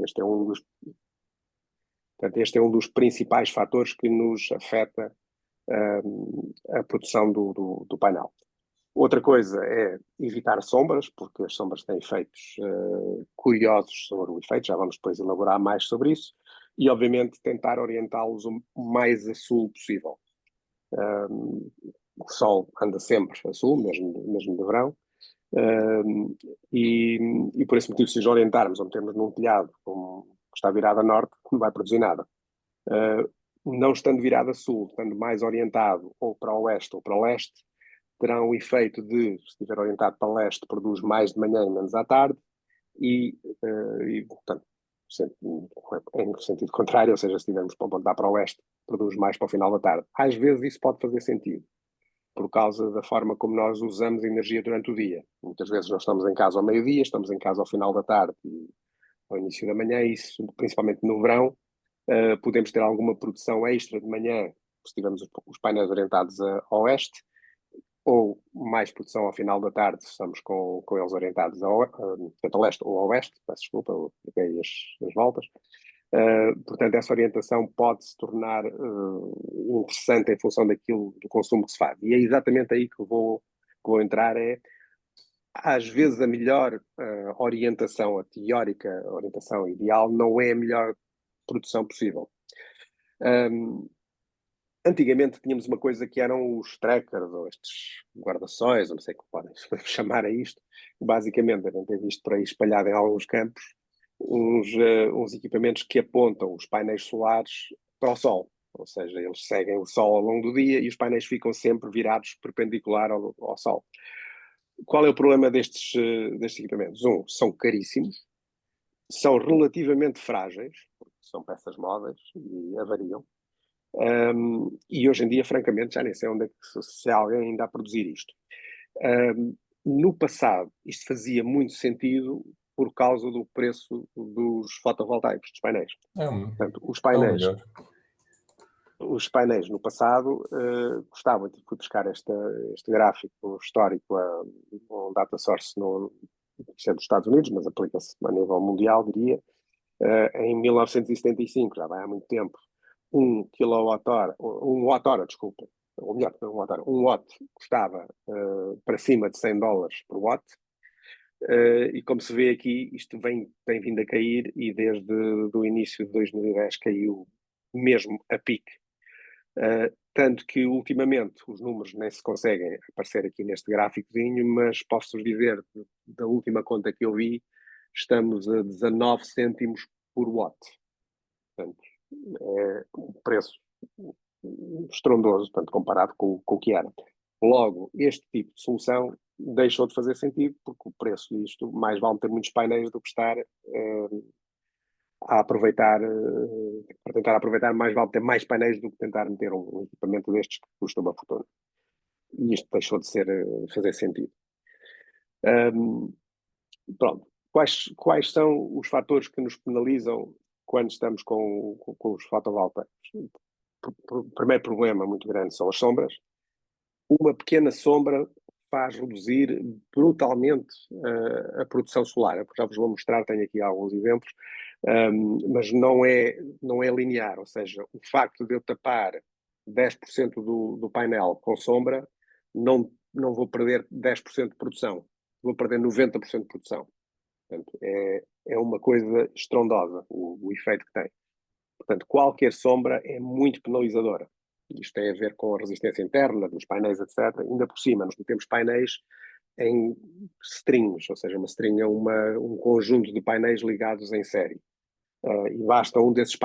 Este é um dos principais fatores que nos afeta a produção do painel. Outra coisa é evitar sombras, porque as sombras têm efeitos curiosos sobre o efeito, já vamos depois elaborar mais sobre isso, e obviamente tentar orientá-los o mais a sul possível. O sol anda sempre a sul, mesmo de verão, e por esse motivo, se nos orientarmos ou metermos num telhado que está virado a norte, não vai produzir nada. Não estando virado a sul, estando mais orientado ou para o oeste ou para o leste, terá um efeito de, se estiver orientado para o leste, produz mais de manhã e menos à tarde, portanto, em sentido contrário, ou seja, se estivermos para apontar para o oeste, produz mais para o final da tarde. Às vezes isso pode fazer sentido, por causa da forma como nós usamos a energia durante o dia. Muitas vezes nós estamos em casa ao meio-dia, estamos em casa ao final da tarde e ao início da manhã, e isso, principalmente no verão, podemos ter alguma produção extra de manhã, se tivermos os painéis orientados a oeste, ou mais produção ao final da tarde, se estamos com eles orientados a leste ou a oeste, peço desculpa, eu peguei as voltas. Portanto, essa orientação pode se tornar interessante em função do consumo que se faz. E é exatamente aí que vou entrar, às vezes a melhor orientação, a teórica orientação ideal, não é a melhor produção possível. Antigamente tínhamos uma coisa que eram os trackers, ou estes guarda-sóis, ou não sei como podem chamar a isto. Basicamente, devem ter visto por aí espalhado em alguns campos uns equipamentos que apontam os painéis solares para o sol. Ou seja, eles seguem o sol ao longo do dia e os painéis ficam sempre virados perpendicular ao sol. Qual é o problema destes equipamentos? São caríssimos, são relativamente frágeis, porque são peças móveis e avariam. E hoje em dia, francamente, já nem sei onde é que se alguém ainda a produzir isto. No passado, isto fazia muito sentido por causa do preço dos fotovoltaicos, dos painéis. Portanto, os painéis no passado custavam. Fui buscar este gráfico histórico a um data source dos Estados Unidos, mas aplica-se a nível mundial, diria. Em 1975, já vai há muito tempo, um watt-hora, desculpa, ou melhor, um watt custava para cima de $100 por watt, e como se vê aqui, isto tem vindo a cair, e desde o início de 2010 caiu mesmo a pique. Tanto que ultimamente os números nem se conseguem aparecer aqui neste gráficozinho, mas posso-vos dizer, da última conta que eu vi, estamos a 19 cêntimos por watt. Portanto, é um preço estrondoso, portanto, comparado com o que era. Logo, este tipo de solução deixou de fazer sentido, porque o preço disto, mais vale ter muitos painéis do que estar a aproveitar, para tentar aproveitar, mais vale ter mais painéis do que tentar meter um equipamento destes que custa uma fortuna. E isto deixou de fazer sentido. Pronto. Quais são os fatores que nos penalizam quando estamos com os fotovoltaicos? O primeiro problema muito grande são as sombras. Uma pequena sombra faz reduzir brutalmente a produção solar. Já vos vou mostrar, tenho aqui alguns exemplos, mas não é linear, ou seja, o facto de eu tapar 10% do painel com sombra, não vou perder 10% de produção, vou perder 90% de produção. Portanto, é uma coisa estrondosa o efeito que tem. Portanto, qualquer sombra é muito penalizadora. Isto tem a ver com a resistência interna dos painéis, etc. Ainda por cima, nós temos painéis em strings, ou seja, uma string é um conjunto de painéis ligados em série. E basta um dos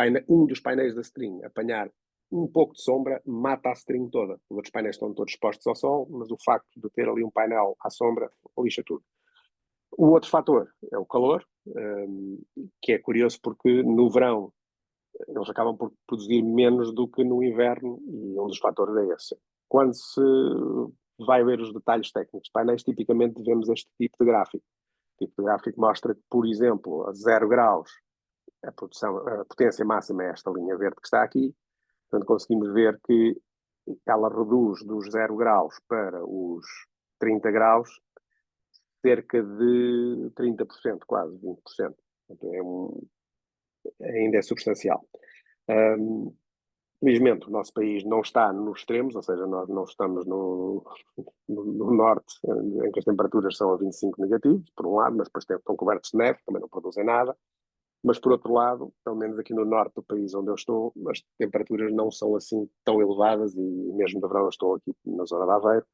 painéis da string apanhar um pouco de sombra, mata a string toda. Os outros painéis estão todos expostos ao sol, mas o facto de ter ali um painel à sombra lixa tudo. O outro fator é o calor, que é curioso porque no verão eles acabam por produzir menos do que no inverno, e um dos fatores é esse. Quando se vai ver os detalhes técnicos de painéis, tipicamente vemos este tipo de gráfico. O tipo de gráfico mostra que, por exemplo, a 0 graus, a potência máxima é esta linha verde que está aqui. Portanto, conseguimos ver que ela reduz dos 0 graus para os 30 graus cerca de 30%, quase 20%. Portanto, ainda é substancial. Felizmente, o nosso país não está nos extremos, ou seja, nós não estamos no norte, em que as temperaturas são a 25 negativos, por um lado, mas depois estão cobertos de neve, também não produzem nada. Mas, por outro lado, pelo menos aqui no norte do país onde eu estou, as temperaturas não são assim tão elevadas, e mesmo de verão eu estou aqui na zona de Aveiro,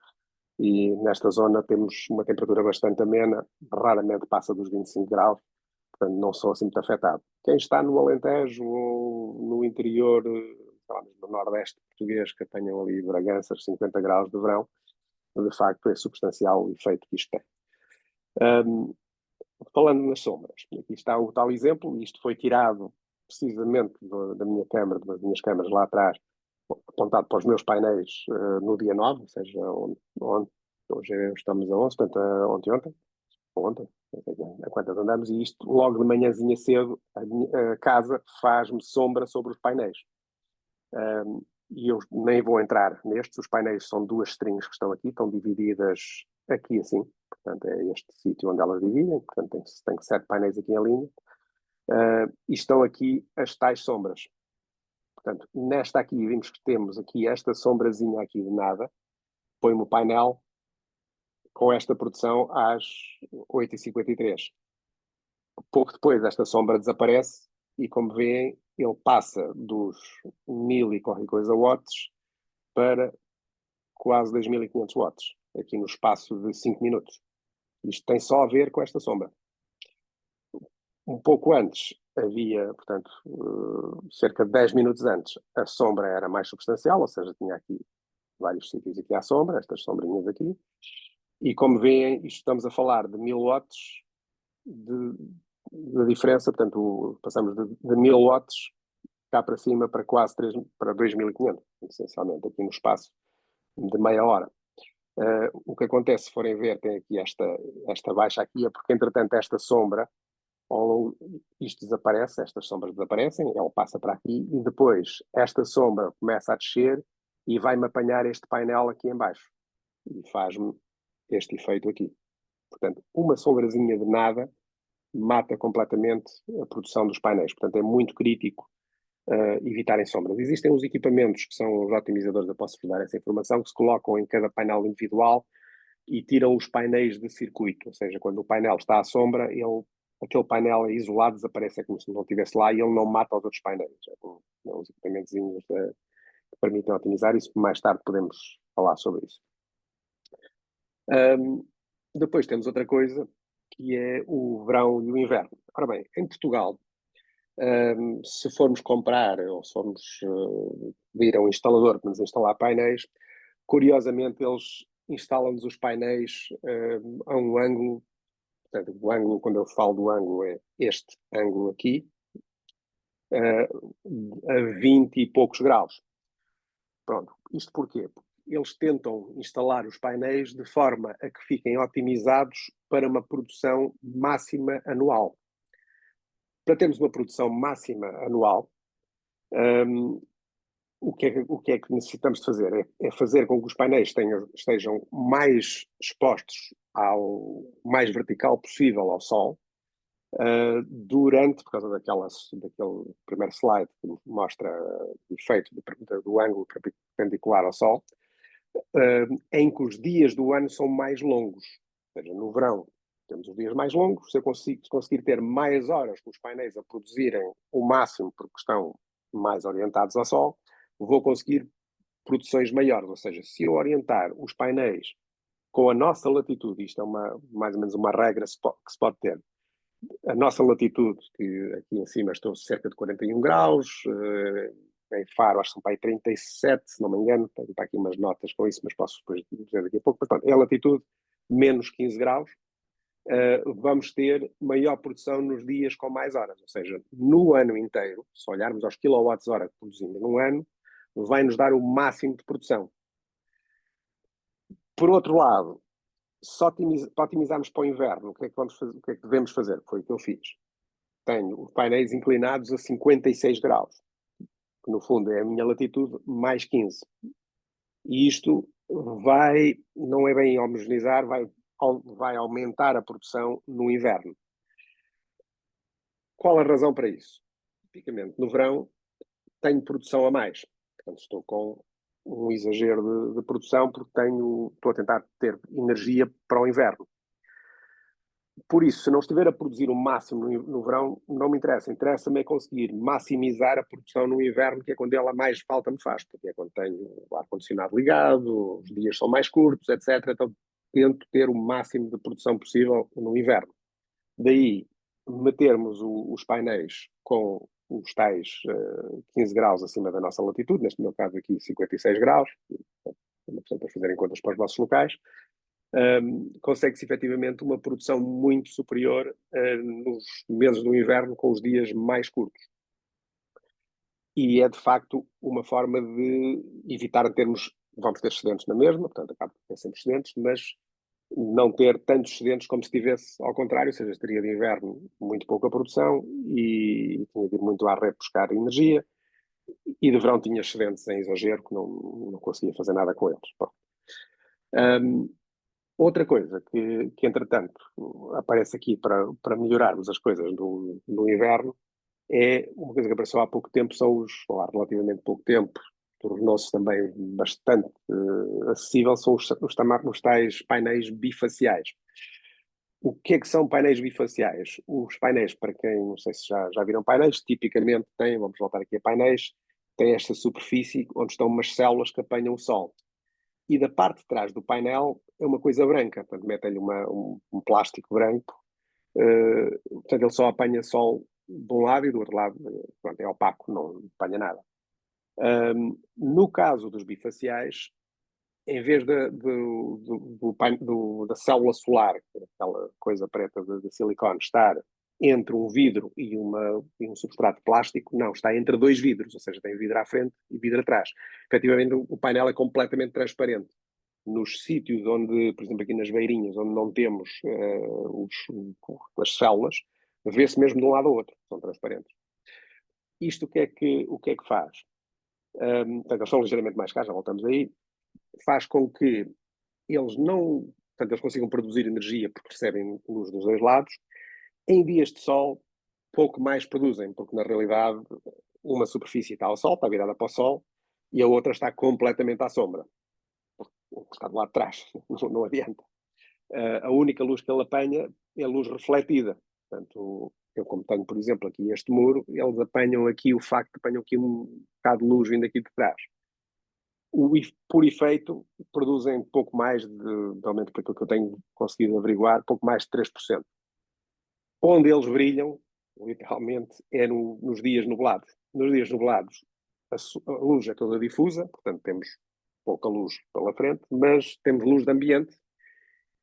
e nesta zona temos uma temperatura bastante amena, raramente passa dos 25 graus, portanto não sou assim muito afetado. Quem está no Alentejo ou no interior, no Nordeste português, que tenham ali Braganças, 50 graus de verão, de facto é substancial o efeito que isto tem. Falando nas sombras, aqui está o tal exemplo, isto foi tirado precisamente da minha câmara, das minhas câmaras lá atrás, apontado para os meus painéis no dia 9, ou seja, hoje estamos a 11, portanto, ontem, a quantas andamos, e isto logo de manhãzinha cedo, a casa faz-me sombra sobre os painéis. E eu nem vou entrar nestes, os painéis são duas strings que estão aqui, estão divididas aqui assim, portanto é este sítio onde elas dividem, portanto tem 7 painéis aqui em linha, e estão aqui as tais sombras. Portanto, nesta aqui, vimos que temos aqui esta sombrazinha aqui de nada, põe-me o painel com esta produção às 8h53. Pouco depois esta sombra desaparece e, como veem, ele passa dos 1000 e qualquer coisa watts para quase 2500 watts, aqui no espaço de 5 minutos. Isto tem só a ver com esta sombra. Um pouco antes havia, portanto, cerca de 10 minutos antes, a sombra era mais substancial, ou seja, tinha aqui vários sítios aqui à sombra, estas sombrinhas aqui, e como veem, estamos a falar de 1000 watts de diferença, portanto, passamos de 1000 watts cá para cima para quase 2500, essencialmente, aqui no espaço de meia hora. O que acontece, se forem ver, tem aqui esta baixa aqui, é porque, entretanto, esta sombra, isto desaparece, estas sombras desaparecem, ela passa para aqui, e depois esta sombra começa a descer e vai-me apanhar este painel aqui em baixo, e faz-me este efeito aqui. Portanto, uma sombrazinha de nada mata completamente a produção dos painéis. Portanto, é muito crítico evitarem sombras. Existem os equipamentos que são os otimizadores, eu posso dar essa informação, que se colocam em cada painel individual e tiram os painéis de circuito, ou seja, quando o painel está à sombra, aquele painel é isolado, desaparece, é como se não estivesse lá, e ele não mata os outros painéis. São os equipamentos que permitem otimizar isso, mais tarde podemos falar sobre isso. Depois temos outra coisa, que é o verão e o inverno. Ora bem, em Portugal, se formos comprar ou se formos vir a um instalador para nos instalar painéis, curiosamente eles instalam-nos os painéis a um ângulo, portanto, o ângulo, quando eu falo do ângulo, é este ângulo aqui, a 20 e poucos graus. Pronto, isto porquê? Porque eles tentam instalar os painéis de forma a que fiquem otimizados para uma produção máxima anual. Para termos uma produção máxima anual, o que é que necessitamos de fazer? É fazer com que os painéis estejam mais expostos ao mais vertical possível ao sol, por causa daquele primeiro slide que mostra o efeito do ângulo perpendicular ao sol, em que os dias do ano são mais longos. Ou seja, no verão temos os dias mais longos, se eu conseguir ter mais horas com os painéis a produzirem o máximo porque estão mais orientados ao sol, vou conseguir produções maiores. Ou seja, se eu orientar os painéis com a nossa latitude, isto é mais ou menos uma regra que se pode ter, a nossa latitude, que aqui em cima estou cerca de 41 graus, em Faro acho que são para aí 37, se não me engano, tenho para aqui umas notas com isso, mas posso depois dizer daqui a pouco. Portanto, é a latitude menos 15 graus, vamos ter maior produção nos dias com mais horas. Ou seja, no ano inteiro, se olharmos aos quilowatts-hora que produzimos num ano, vai nos dar o máximo de produção. Por outro lado, para otimizarmos para o inverno, o que é que devemos fazer? Foi o que eu fiz. Tenho os painéis inclinados a 56 graus, que no fundo é a minha latitude, mais 15. E isto não é bem homogeneizar, vai aumentar a produção no inverno. Qual a razão para isso? tipicamente no verão tenho produção a mais. Portanto, estou com um exagero de produção porque estou a tentar ter energia para o inverno. Por isso, se não estiver a produzir o máximo no verão, não me interessa. Interessa-me é conseguir maximizar a produção no inverno, que é quando ela mais falta me faz, porque é quando tenho o ar-condicionado ligado, os dias são mais curtos, etc. Então, tento ter o máximo de produção possível no inverno. Daí, metermos os painéis com os tais 15 graus acima da nossa latitude, neste meu caso aqui 56 graus, para fazerem contas para os vossos locais, consegue-se efetivamente uma produção muito superior nos meses do inverno com os dias mais curtos. E é de facto uma forma de evitar termos, vamos ter excedentes na mesma, portanto acaba por ter sempre excedentes, mas não ter tantos excedentes como se tivesse ao contrário, ou seja, teria de inverno muito pouca produção e tinha de ir muito à rede buscar energia, e de verão tinha excedentes em exagero que não conseguia fazer nada com eles. Outra coisa que entretanto, aparece aqui para melhorarmos as coisas no inverno é uma coisa que apareceu há pouco tempo, há relativamente pouco tempo, tornou-se também bastante acessível, são os tais painéis bifaciais. O que é que são painéis bifaciais? Os painéis, para quem não sei se já viram painéis, tipicamente têm, vamos voltar aqui a painéis, têm esta superfície onde estão umas células que apanham o sol. E da parte de trás do painel é uma coisa branca, portanto metem-lhe um plástico branco, portanto ele só apanha sol de um lado e do outro lado, pronto, é opaco, não apanha nada. No caso dos bifaciais, em vez da célula solar, aquela coisa preta de silicone, estar entre um vidro e um substrato plástico, não, está entre dois vidros, ou seja, tem vidro à frente e vidro atrás. Efetivamente, o painel é completamente transparente. Nos sítios onde, por exemplo, aqui nas beirinhas, onde não temos as células, vê-se mesmo de um lado ao outro, são transparentes. Isto o que é que faz? Portanto, eles são ligeiramente mais caros, já voltamos aí, faz com que eles não, portanto, eles consigam produzir energia porque recebem luz dos dois lados. Em dias de sol, pouco mais produzem, porque na realidade uma superfície está ao sol, está virada para o sol, e a outra está completamente à sombra. Está do lado de trás, não adianta. A única luz que ele apanha é a luz refletida. Portanto, eu como tenho, por exemplo, aqui este muro, eles apanham aqui apanham aqui um bocado de luz vindo aqui de trás. Por efeito, produzem pouco mais pelo menos para aquilo que eu tenho conseguido averiguar, pouco mais de 3%. Onde eles brilham, literalmente, é nos dias nublados. Nos dias nublados, a luz é toda difusa, portanto temos pouca luz pela frente, mas temos luz de ambiente,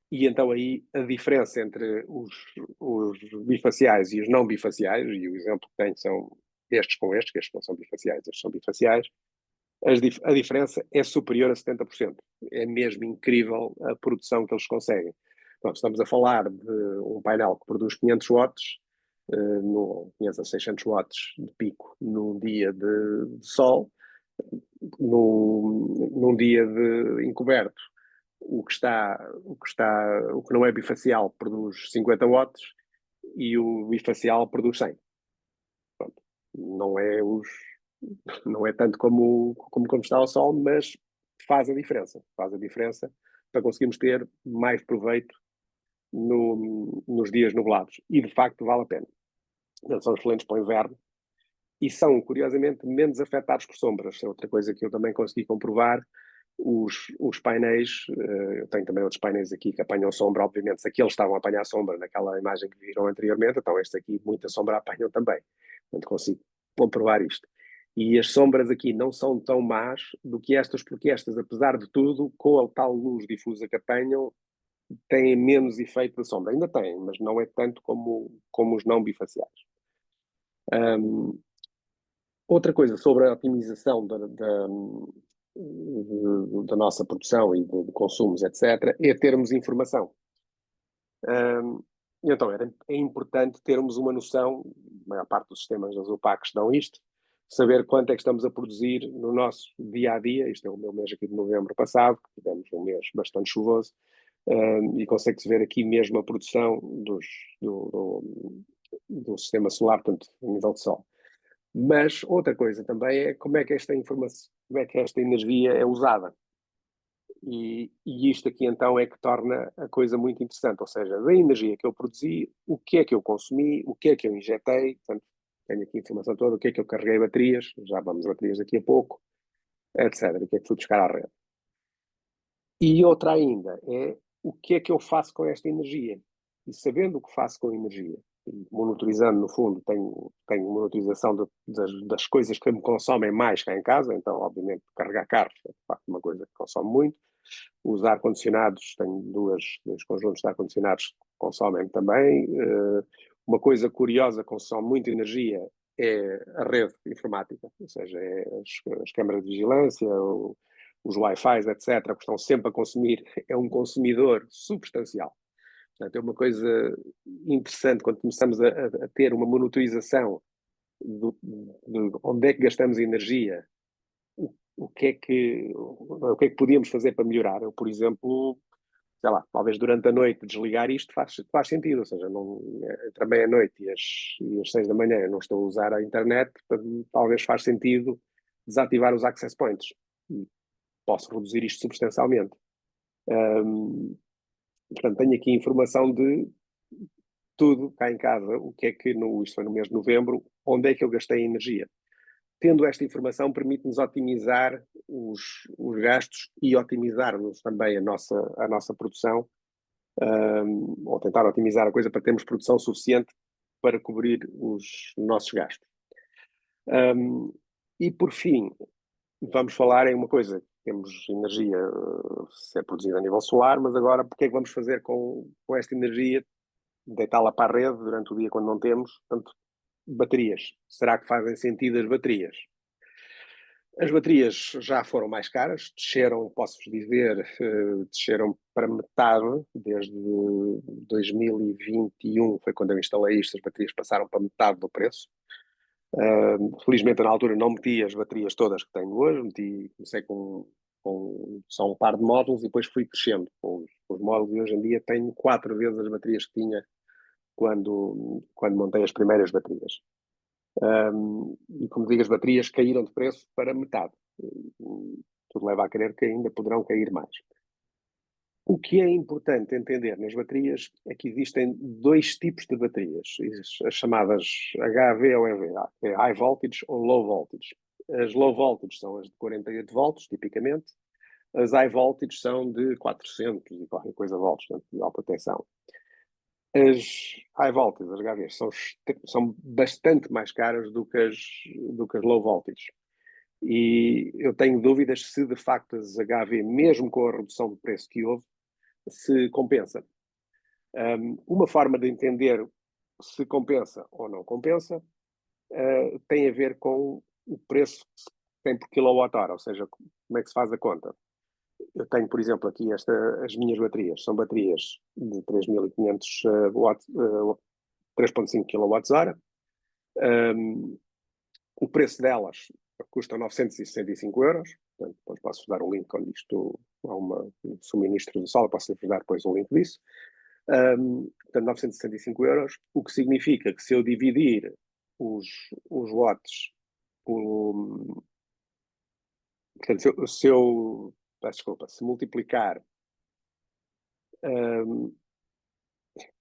e então aí a diferença entre os bifaciais e os não bifaciais, e o exemplo que tenho são estes com estes, que estes não são bifaciais, estes são bifaciais, a diferença é superior a 70%. É mesmo incrível a produção que eles conseguem. Então, estamos a falar de um painel que produz 500 watts, 500 a 600 watts de pico num dia de sol, num dia de encoberto. O que não é bifacial produz 50 watts e o bifacial produz 100. Pronto. Não é tanto como quando está ao sol, mas faz a diferença. Faz a diferença para conseguirmos ter mais proveito nos dias nublados. E, de facto, vale a pena. Eles são excelentes para o inverno e são, curiosamente, menos afetados por sombras. É outra coisa que eu também consegui comprovar. Os painéis, eu tenho também outros painéis aqui que apanham sombra, obviamente, se aqueles estavam a apanhar sombra naquela imagem que viram anteriormente, então estes aqui muita sombra apanham também. Portanto, consigo comprovar isto. E as sombras aqui não são tão más do que estas, porque estas, apesar de tudo, com a tal luz difusa que apanham, têm menos efeito de sombra. Ainda têm, mas não é tanto como os não bifaciais. Outra coisa sobre a otimização da nossa produção e de consumos, etc., é termos informação. Então, é importante termos uma noção, a maior parte dos sistemas das UPACs dão isto, saber quanto é que estamos a produzir no nosso dia-a-dia. Isto é o meu mês aqui de novembro passado, que tivemos um mês bastante chuvoso, e consegue-se ver aqui mesmo a produção do sistema solar, portanto, a nível de sol. Mas outra coisa também é como é que esta informação, como é que esta energia é usada. E isto aqui então é que torna a coisa muito interessante, ou seja, da energia que eu produzi, o que é que eu consumi, o que é que eu injetei, portanto, tenho aqui a informação toda, o que é que eu carreguei baterias, já vamos a baterias daqui a pouco, etc. O que é que fui buscar à rede. E outra ainda é o que é que eu faço com esta energia. E sabendo o que faço com a energia, e monitorizando, no fundo, tenho monitorização das coisas que me consomem mais cá em casa, então, obviamente, carregar carros é, de facto, uma coisa que consome muito. Os ar-condicionados, tenho dois conjuntos de ar-condicionados que consomem também. Uma coisa curiosa que consome muita energia é a rede informática, ou seja, as câmaras de vigilância, os Wi-Fi, etc., que estão sempre a consumir, é um consumidor substancial. Portanto, é uma coisa interessante quando começamos a ter uma monitorização de onde é que gastamos energia, o que é que podíamos fazer para melhorar. Eu, por exemplo, sei lá, talvez durante a noite desligar isto faz sentido, ou seja, não, entre a meia-noite e as 6 da manhã eu não estou a usar a internet, talvez faz sentido desativar os access points. E posso reduzir isto substancialmente. Portanto, tenho aqui informação de tudo cá em casa, o que é que, isto foi no mês de novembro, onde é que eu gastei energia. Tendo esta informação, permite-nos otimizar os gastos e otimizarmos também a nossa produção, ou tentar otimizar a coisa para termos produção suficiente para cobrir os nossos gastos. E por fim, vamos falar em uma coisa, temos energia ser produzida a nível solar, mas agora o que é que vamos fazer com esta energia? Deitá-la para a rede durante o dia quando não temos, portanto, baterias. Será que fazem sentido as baterias? As baterias já foram mais caras, desceram, posso-vos dizer, desceram para metade desde 2021, foi quando eu instalei isto, as baterias passaram para metade do preço. Felizmente, na altura, não meti as baterias todas que tenho hoje, comecei com só um par de módulos e depois fui crescendo com os módulos e hoje em dia tenho 4 vezes as baterias que tinha quando montei as primeiras baterias. E como digo, as baterias caíram de preço para metade. Tudo leva a crer que ainda poderão cair mais. O que é importante entender nas baterias é que existem dois tipos de baterias, as chamadas HV ou EV, é High Voltage ou Low Voltage. As Low Voltage são as de 48 volts, tipicamente. As High Voltage são de 400 e qualquer coisa volts, portanto, de alta tensão. As high voltage, as HVs, são bastante mais caras do que as low voltage. E eu tenho dúvidas se de facto as HV, mesmo com a redução de preço que houve, se compensa. Uma forma de entender se compensa ou não compensa tem a ver com o preço que se tem por quilowatt-hora, ou seja, como é que se faz a conta. Eu tenho, por exemplo, aqui as minhas baterias. São baterias de 3.500 watts, 3.5 kWh. O preço delas custa 965 euros. Portanto, depois posso dar um link onde isto há um suministro do sol. Posso dar depois um link disso. Portanto, 965 euros. O que significa que se eu dividir os watts por... Portanto, peço desculpa, se multiplicar...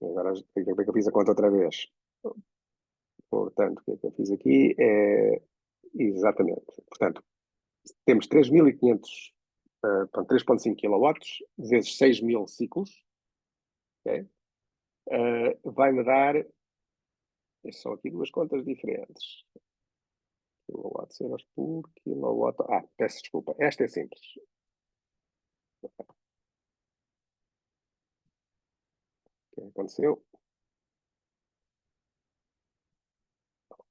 agora tenho que eu fiz a conta outra vez. Portanto, o que é que eu fiz aqui? Exatamente. Portanto, temos 3.500, 3.5 kW vezes 6.000 ciclos. Okay? Vai-me dar... São aqui duas contas diferentes. KWh por kilowatt. Peço desculpa. Esta é simples. O que aconteceu?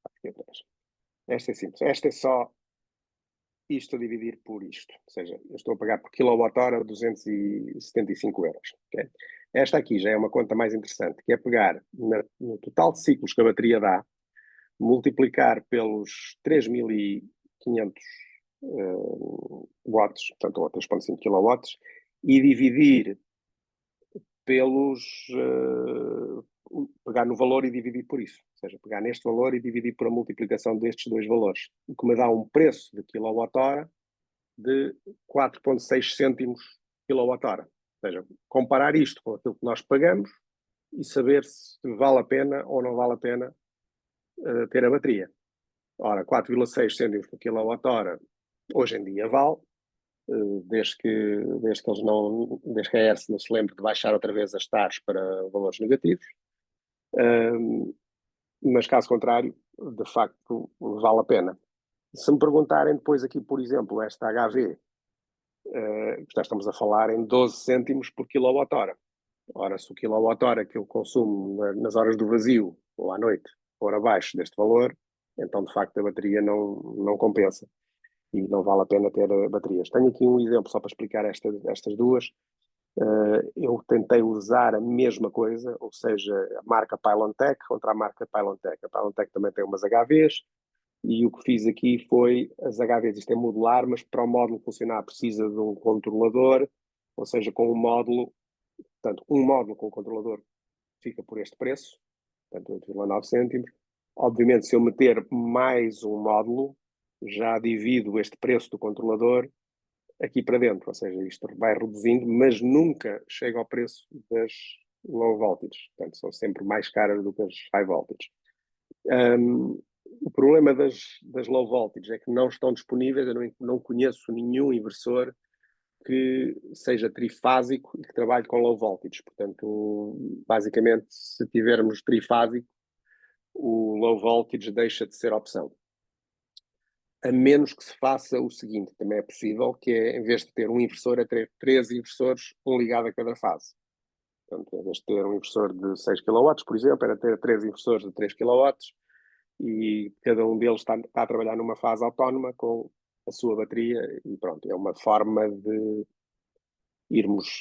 Aqui atrás. Esta é simples. Esta é só isto a dividir por isto. Ou seja, eu estou a pagar por quilowatt-hora 275 euros. Okay? Esta aqui já é uma conta mais interessante, que é pegar no total de ciclos que a bateria dá, multiplicar pelos 3.500 watts, portanto, ou 3.5 kilowatts, e dividir pelos... pegar no valor e dividir por isso. seja, pegar neste valor e dividir por a multiplicação destes dois valores, o que me dá um preço de quilowatt-hora de 4,6 cêntimos quilowatt-hora. Ou seja, comparar isto com aquilo que nós pagamos e saber se vale a pena ou não vale a pena ter a bateria. Ora, 4,6 cêntimos por quilowatt-hora hoje em dia vale, desde que a ERSE não se lembre de baixar outra vez as taxas para valores negativos. Mas caso contrário, de facto, vale a pena. Se me perguntarem depois aqui, por exemplo, esta HV, já estamos a falar em 12 cêntimos por quilowatt-hora. Ora, se o quilowatt-hora que eu consumo nas horas do vazio ou à noite for abaixo deste valor, então de facto a bateria não compensa e não vale a pena ter baterias. Tenho aqui um exemplo só para explicar estas duas. Eu tentei usar a mesma coisa, ou seja, a marca Pylontech contra a marca Pylontech. A Pylontech também tem umas HVs, e o que fiz aqui foi, as HVs, isto é modular, mas para o módulo funcionar precisa de um controlador, ou seja, com um módulo, portanto, um módulo com o controlador fica por este preço, portanto, 8,9 cêntimos. Obviamente, se eu meter mais um módulo, já divido este preço do controlador aqui para dentro, ou seja, isto vai reduzindo, mas nunca chega ao preço das low voltage, portanto, são sempre mais caras do que as high voltage. O problema das low voltage é que não estão disponíveis, eu não conheço nenhum inversor que seja trifásico e que trabalhe com low voltage. Portanto, basicamente, se tivermos trifásico, o low voltage deixa de ser opção. A menos que se faça o seguinte, também é possível, que é, em vez de ter um inversor, é ter 3 inversores, um ligado a cada fase. Portanto, em vez de ter um inversor de 6 kW, por exemplo, era ter 3 inversores de 3 kW e cada um deles está a trabalhar numa fase autónoma com a sua bateria e pronto, é uma forma de irmos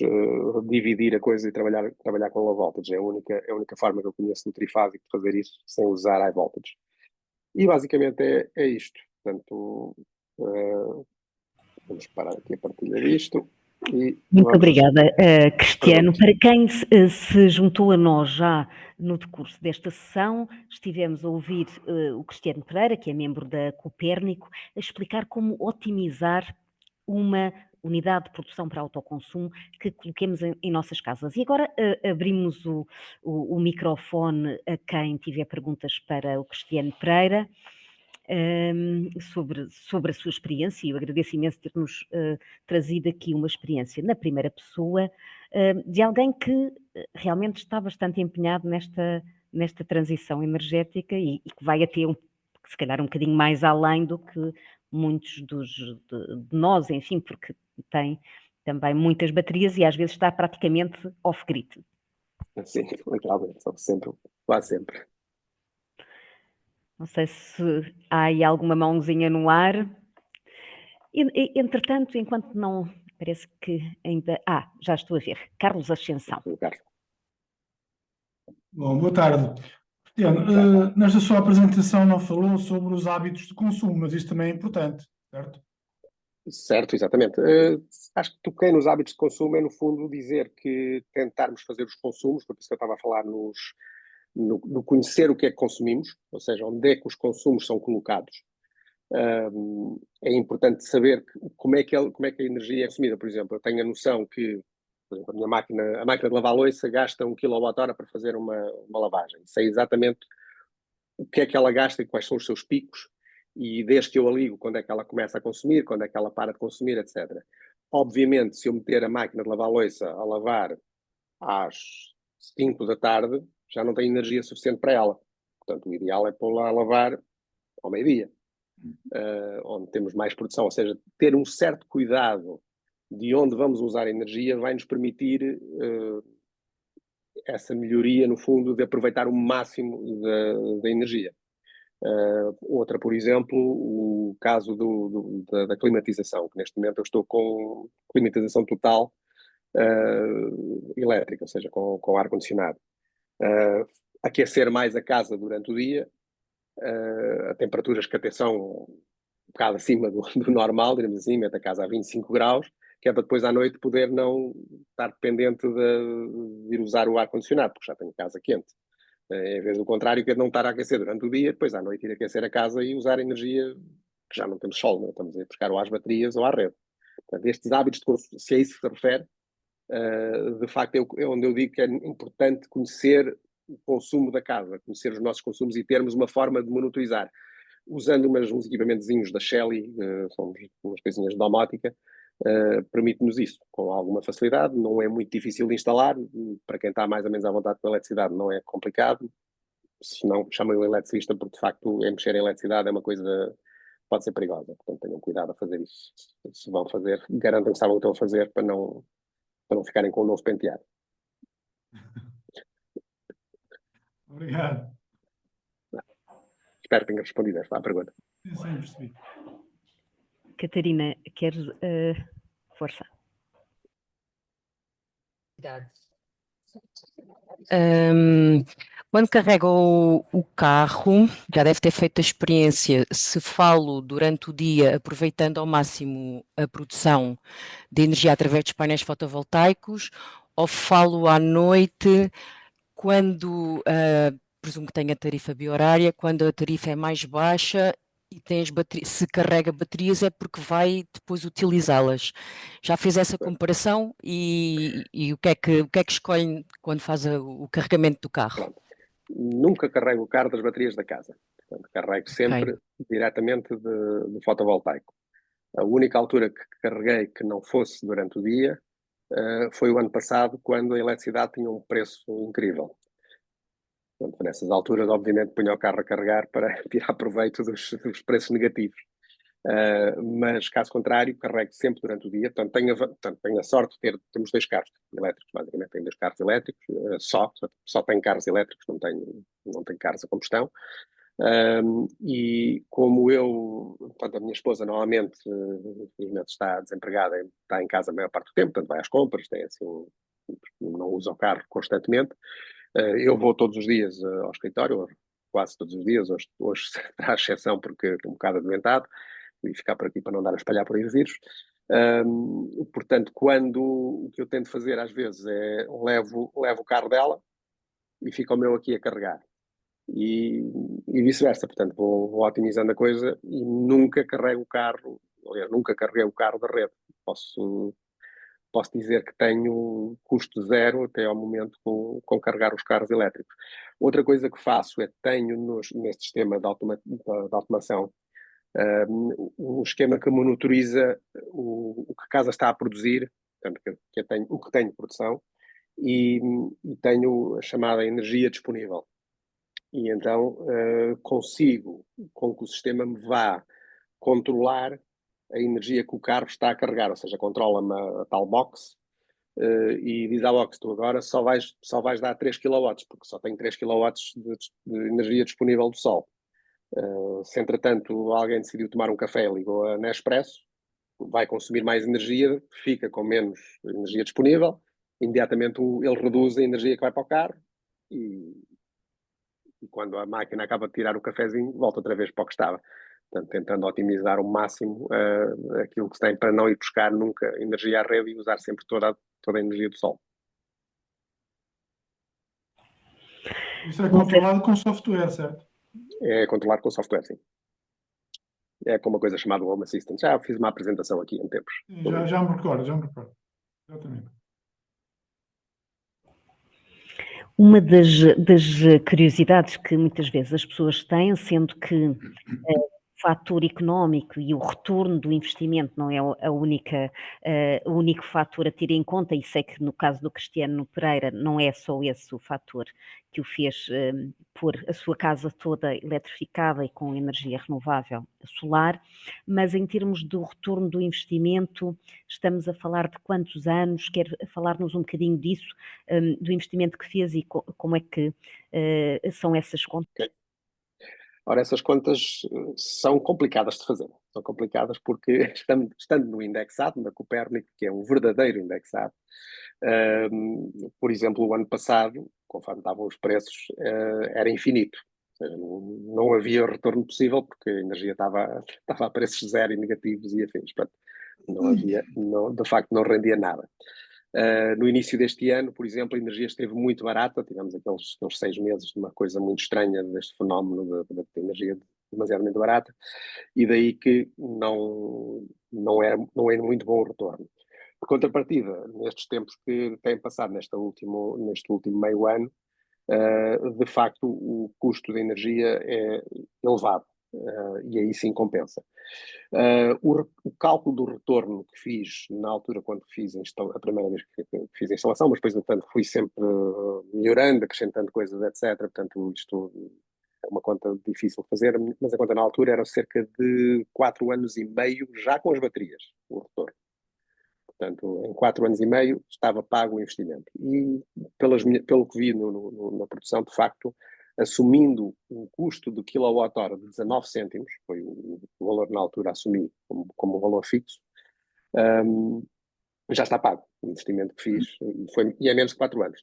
dividir a coisa e trabalhar com low voltage. É a única forma que eu conheço no trifásico de fazer isso sem usar high voltage. E basicamente é isto. Portanto, vamos parar aqui a partilha disto. Muito obrigada, Cristiano. Para quem se juntou a nós já no decurso desta sessão, estivemos a ouvir o Cristiano Pereira, que é membro da Copérnico, a explicar como otimizar uma unidade de produção para autoconsumo que coloquemos em nossas casas. E agora abrimos o microfone a quem tiver perguntas para o Cristiano Pereira. Sobre a sua experiência, e eu agradeço imenso ter-nos trazido aqui uma experiência na primeira pessoa de alguém que realmente está bastante empenhado nesta transição energética e que vai até se calhar um bocadinho mais além do que muitos de nós, enfim, porque tem também muitas baterias e às vezes está praticamente off-grid. Sim, literalmente, quase sempre. Não sei se há aí alguma mãozinha no ar. Entretanto, enquanto não... Parece que ainda... já estou a ver. Carlos Ascensão. Bom, boa tarde. Cristiano, nesta sua apresentação não falou sobre os hábitos de consumo, mas isso também é importante, certo? Certo, exatamente. Acho que toquei nos hábitos de consumo é, no fundo, dizer que tentarmos fazer os consumos, porque isso que eu estava a falar no conhecer o que é que consumimos, ou seja, onde é que os consumos são colocados. É importante saber como é que a energia é consumida. Por exemplo, eu tenho a noção que, por exemplo, a máquina de lavar louça gasta 1 kWh para fazer uma lavagem. Sei exatamente o que é que ela gasta e quais são os seus picos, e desde que eu a ligo, quando é que ela começa a consumir, quando é que ela para de consumir, etc. Obviamente, se eu meter a máquina de lavar louça a lavar às 5 da tarde, já não tem energia suficiente para ela. Portanto, o ideal é pô-la a lavar ao meio-dia, onde temos mais produção. Ou seja, ter um certo cuidado de onde vamos usar a energia vai nos permitir essa melhoria, no fundo, de aproveitar o máximo da energia. Outra, por exemplo, o caso da climatização, que neste momento eu estou com climatização total elétrica, ou seja, com ar-condicionado. Aquecer mais a casa durante o dia, a temperaturas que até são um bocado acima do normal, digamos assim, mete a casa a 25 graus, que é para depois à noite poder não estar dependente de ir usar o ar-condicionado, porque já tenho casa quente. Em vez do contrário, que é não estar a aquecer durante o dia, depois à noite ir aquecer a casa e usar energia que já não temos sol, não é? Estamos a ir buscar ou às baterias ou à rede. Portanto, estes hábitos de consumo, se é isso que se refere, de facto é onde eu digo que é importante conhecer o consumo da casa, conhecer os nossos consumos e termos uma forma de monitorizar. Usando uns equipamentozinhos da Shelly, são umas coisinhas de domótica, permite-nos isso com alguma facilidade, não é muito difícil de instalar, para quem está mais ou menos à vontade com a eletricidade não é complicado, se não chamem o eletricista, porque de facto mexer em eletricidade é uma coisa pode ser perigosa, portanto tenham cuidado a fazer isso. Se vão fazer, garantam que sabem o que estão a fazer para não ficarem com o novo penteado. Obrigado. Espero que tenha respondido esta pergunta. Sim, percebi. Catarina, queres força? Quando carrega o carro, já deve ter feito a experiência, se falo durante o dia, aproveitando ao máximo a produção de energia através dos painéis fotovoltaicos, ou falo à noite, quando, presumo que tenha tarifa bi-horária, quando a tarifa é mais baixa e tem as baterias, se carrega baterias é porque vai depois utilizá-las. Já fez essa comparação e o que é que escolhe quando faz o carregamento do carro? Pronto. Nunca carrego o carro das baterias da casa. Portanto, carrego sempre diretamente de fotovoltaico. A única altura que carreguei que não fosse durante o dia foi o ano passado, quando a eletricidade tinha um preço incrível. Portanto, nessas alturas, obviamente, punha o carro a carregar para tirar proveito dos preços negativos. Mas, caso contrário, carrego sempre durante o dia. Portanto, tenho a sorte de temos 2 carros elétricos, basicamente. Tenho 2 carros elétricos, só tenho carros elétricos, não tenho carros a combustão. E como portanto, a minha esposa normalmente, infelizmente, está desempregada, está em casa a maior parte do tempo, portanto vai às compras, tem assim, não usa o carro constantemente. Eu vou todos os dias ao escritório, quase todos os dias, hoje será a exceção porque estou um bocado adoentado, e ficar por aqui para não dar a espalhar por aí o vírus. Portanto, o que eu tento fazer às vezes é levo o carro dela e fica o meu aqui a carregar. E vice-versa, portanto vou otimizando a coisa e nunca carrego o carro, aliás, nunca carreguei o carro da rede. Posso dizer que tenho custo zero até ao momento com carregar os carros elétricos. Outra coisa que faço é tenho neste sistema de automação um esquema que monitoriza o que a casa está a produzir, portanto, o que tenho de produção, e tenho a chamada energia disponível. E então consigo, com que o sistema me vá controlar a energia que o carro está a carregar, ou seja, controla-me a tal box e diz à box, tu agora só vais dar 3 kW, porque só tenho 3 kW de energia disponível do sol. Se entretanto alguém decidiu tomar um café e ligou a Nespresso, vai consumir mais energia, fica com menos energia disponível, imediatamente ele reduz a energia que vai para o carro e quando a máquina acaba de tirar o cafezinho, volta outra vez para o que estava. Portanto, tentando otimizar ao máximo aquilo que se tem para não ir buscar nunca energia à rede e usar sempre toda a energia do sol. Isso é controlado com software, certo? É controlado com software, sim. É com uma coisa chamada Home Assistant. Já fiz uma apresentação aqui em tempos. Já me recordo. Exatamente. Uma das curiosidades que muitas vezes as pessoas têm, sendo que o fator económico e o retorno do investimento não é o único fator a ter em conta, e sei que no caso do Cristiano Pereira não é só esse o fator que o fez pôr a sua casa toda eletrificada e com energia renovável solar, mas em termos do retorno do investimento, estamos a falar de quantos anos? Quer falar-nos um bocadinho disso, do investimento que fez e como é que são essas contas? Ora, essas contas são complicadas de fazer. São complicadas porque, estando no indexado, na Copérnico, que é um verdadeiro indexado, por exemplo, o ano passado, conforme estavam os preços, era infinito. Ou seja, não havia retorno possível porque a energia estava a preços zero e negativos e afins. Portanto, de facto, não rendia nada. No início deste ano, por exemplo, a energia esteve muito barata, tivemos aqueles 6 meses de uma coisa muito estranha deste fenómeno de energia demasiadamente barata, e daí que não é muito bom o retorno. Por contrapartida, nestes tempos que têm passado neste último meio ano, de facto o custo da energia é elevado, e aí sim compensa. O cálculo do retorno que fiz na altura quando fiz a primeira vez que fiz a instalação, mas depois, portanto, fui sempre melhorando, acrescentando coisas, etc. Portanto, isto é uma conta difícil de fazer, mas a conta na altura era cerca de 4 anos e meio já com as baterias, o retorno. Portanto, em 4 anos e meio estava pago o investimento. E pelo que vi na produção, de facto, assumindo um custo de quilowatt-hora de 19 cêntimos, foi o valor na altura assumi como valor fixo, já está pago o investimento que fiz, e é menos de 4 anos.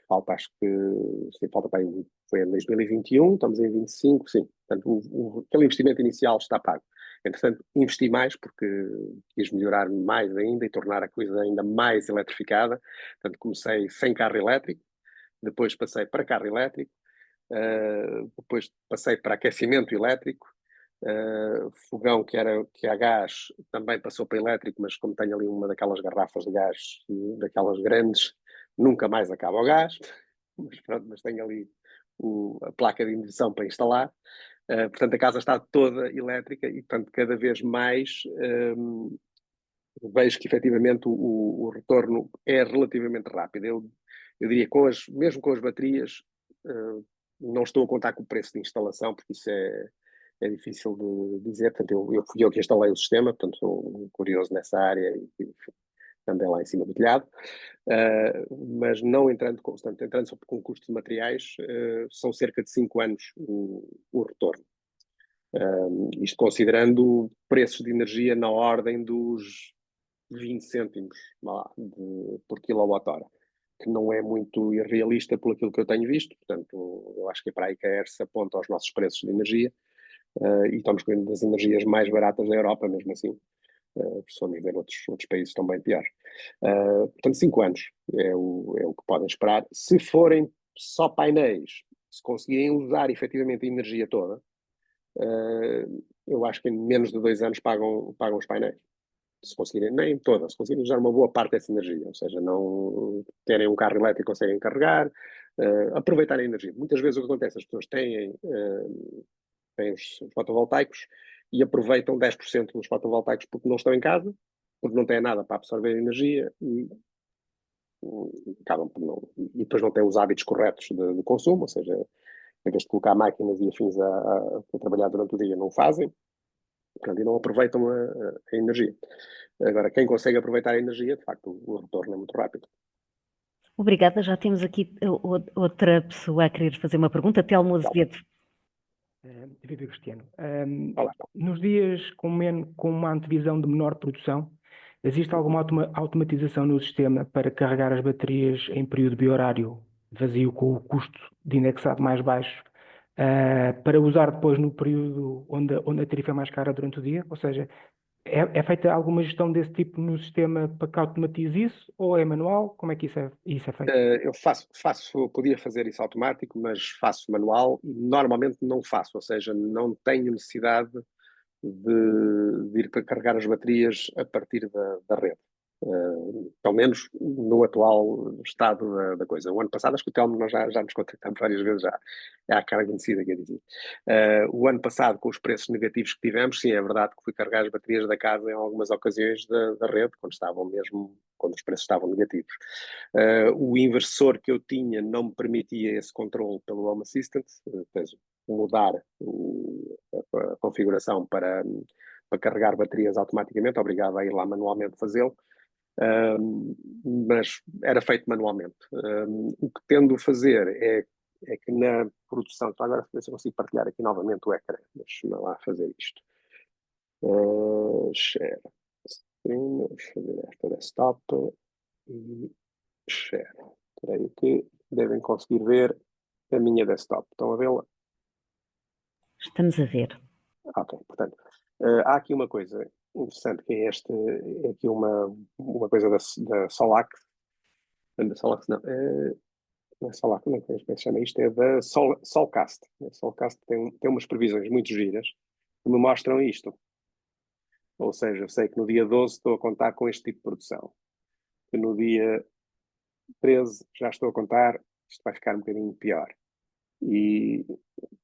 Falta, acho que falta para aí, foi em 2021, estamos em 25, sim. Portanto, aquele investimento inicial está pago. Entretanto, investi mais porque quis melhorar mais ainda e tornar a coisa ainda mais eletrificada. Portanto, comecei sem carro elétrico, depois passei para carro elétrico, depois passei para aquecimento elétrico, fogão que é a gás também passou para elétrico, mas como tenho ali uma daquelas garrafas de gás, daquelas grandes, nunca mais acaba o gás, mas pronto, mas tenho ali a placa de indução para instalar. Portanto, a casa está toda elétrica e, portanto, cada vez mais vejo que efetivamente o retorno é relativamente rápido. Eu diria, mesmo com as baterias, não estou a contar com o preço de instalação, porque isso é difícil de dizer. Portanto, fui eu que instalei o sistema, portanto, sou curioso nessa área e andei lá em cima do telhado. Mas não entrando só com custos de materiais, são cerca de 5 anos o retorno. Isto considerando preços de energia na ordem dos 20 cêntimos por quilowatt-hora, que não é muito irrealista por aquilo que eu tenho visto. Portanto, eu acho que é para aí que a ERSE aponta aos nossos preços de energia, e estamos com uma das energias mais baratas da Europa, mesmo assim. Se formos ver outros países estão bem piores. Portanto, 5 anos é o que podem esperar. Se forem só painéis, se conseguirem usar efetivamente a energia toda, eu acho que em menos de 2 anos pagam os painéis. Se conseguirem, nem toda, se conseguirem usar uma boa parte dessa energia, ou seja, não terem um carro elétrico e conseguem carregar, aproveitar a energia. Muitas vezes o que acontece, as pessoas têm os fotovoltaicos e aproveitam 10% dos fotovoltaicos porque não estão em casa, porque não têm nada para absorver a energia e acabam por não. E depois não têm os hábitos corretos de consumo, ou seja, em vez de colocar máquinas e afins a trabalhar durante o dia, não fazem, portanto, e não aproveitam a energia. Agora, quem consegue aproveitar a energia, de facto, o retorno é muito rápido. Obrigada. Já temos aqui outra pessoa a querer fazer uma pergunta. Telmo Azevedo. Viva Cristiano. Olá. Nos dias com uma antevisão de menor produção, existe alguma automatização no sistema para carregar as baterias em período biorário vazio com o custo de indexado mais baixo, para usar depois no período onde a tarifa é mais cara durante o dia? Ou seja, é feita alguma gestão desse tipo no sistema para que automatize isso, ou é manual? Como é que isso é feito? Eu podia fazer isso automático, mas faço manual e normalmente não faço, ou seja, não tenho necessidade de ir para carregar as baterias a partir da rede. Pelo menos no atual estado da coisa. O ano passado, acho que o Telmo nós já nos contactamos várias vezes, já é a cara conhecida, quer dizer. O ano passado, com os preços negativos que tivemos, sim, é verdade que fui carregar as baterias da casa em algumas ocasiões da rede, quando os preços estavam negativos. O inversor que eu tinha não me permitia esse controle pelo Home Assistant, mudar a configuração para carregar baterias automaticamente, obrigado a ir lá manualmente fazê-lo. Mas era feito manualmente. O que tendo a fazer é que na produção, então agora se eu consigo partilhar aqui novamente o ecrã, deixa-me lá fazer isto. Share screen, vamos fazer esta desktop e share. Creio que devem conseguir ver a minha desktop. Estão a vê-la? Estamos a ver. Ok, portanto, há aqui uma coisa interessante, que é aqui uma coisa da Solac, Solac não, não é Solac, não é que se chama isto, é da Solcast. A Solcast tem umas previsões muito giras que me mostram isto. Ou seja, eu sei que no dia 12 estou a contar com este tipo de produção, que no dia 13 já estou a contar, isto vai ficar um bocadinho pior. E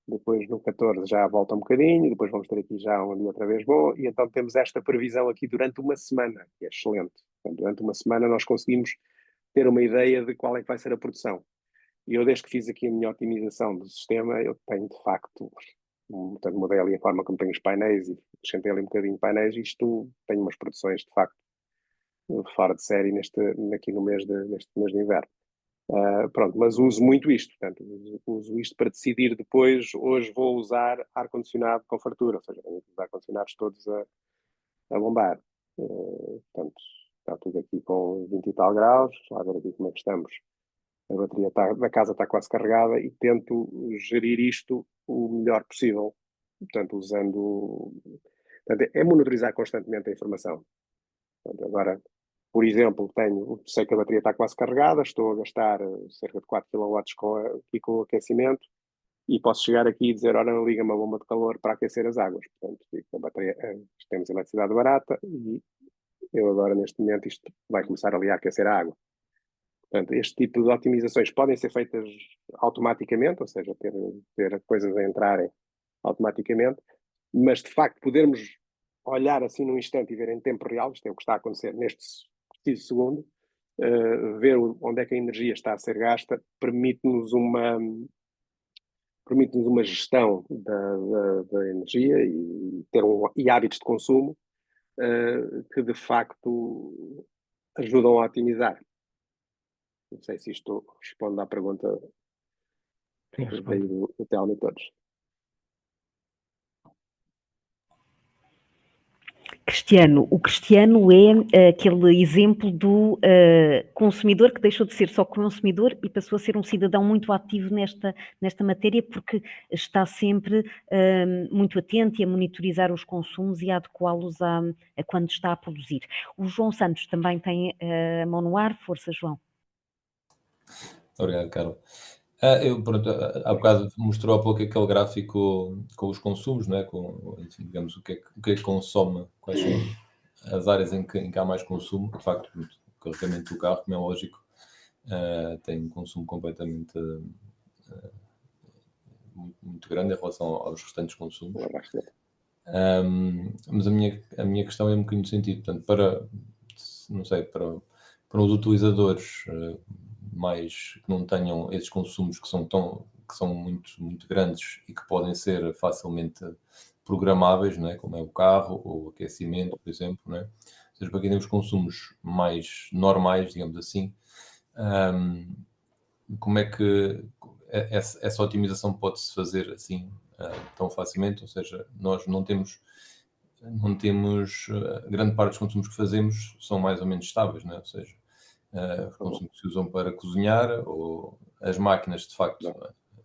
depois no 14 já volta um bocadinho, depois vamos ter aqui já um dia outra vez bom, e então temos esta previsão aqui durante uma semana, que é excelente. Portanto, durante uma semana nós conseguimos ter uma ideia de qual é que vai ser a produção. E eu, desde que fiz aqui a minha otimização do sistema, eu tenho de facto, portanto, mudei ali a forma como tenho os painéis e acrescentei ali um bocadinho de painéis, e isto tem umas produções de facto fora de série aqui neste mês de inverno. Pronto, mas uso muito isto, portanto, uso isto para decidir depois, hoje vou usar ar-condicionado com fartura, ou seja, tenho os ar-condicionados todos a bombar. Portanto, está tudo aqui com 20 e tal graus, lá ver aqui como é que estamos. A bateria da casa está quase carregada e tento gerir isto o melhor possível. Portanto, Portanto, é monitorizar constantemente a informação. Portanto, agora, por exemplo, sei que a bateria está quase carregada, estou a gastar cerca de 4 kW aqui com o aquecimento e posso chegar aqui e dizer, ora, liga uma bomba de calor para aquecer as águas. Portanto, a bateria, temos eletricidade barata e eu agora, neste momento, isto vai começar ali a aquecer a água. Portanto, este tipo de otimizações podem ser feitas automaticamente, ou seja, ter coisas a entrarem automaticamente, mas de facto podermos olhar assim num instante e ver em tempo real, isto é o que está a acontecer neste preciso segundo, ver onde é que a energia está a ser gasta, permite-nos uma gestão da energia e hábitos de consumo que de facto ajudam a otimizar. Não sei se isto responde à pergunta do Telmo e todos. Cristiano, o Cristiano é aquele exemplo do consumidor que deixou de ser só consumidor e passou a ser um cidadão muito ativo nesta matéria, porque está sempre muito atento e a monitorizar os consumos e a adequá-los a quando está a produzir. O João Santos também tem a mão no ar. Força, João. Obrigado, Carla. Pronto, há bocado mostrou há pouco aquele gráfico com os consumos, não é? Enfim, digamos, o que é que consome, quais são as áreas em que há mais consumo. De facto, o carregamento do carro, como é lógico, tem um consumo completamente muito grande em relação aos restantes consumos. Mas a minha questão é um bocadinho no sentido, portanto, não sei, para os utilizadores mais que não tenham esses consumos que são muito, muito grandes e que podem ser facilmente programáveis, não é? Como é o carro ou o aquecimento, por exemplo, não é? Ou seja, para quem tem os consumos mais normais, digamos assim, como é que essa otimização pode-se fazer assim tão facilmente? Ou seja, nós não temos grande parte dos consumos que fazemos são mais ou menos estáveis, não é? Ou seja, os consumos que se usam para cozinhar ou as máquinas, de facto,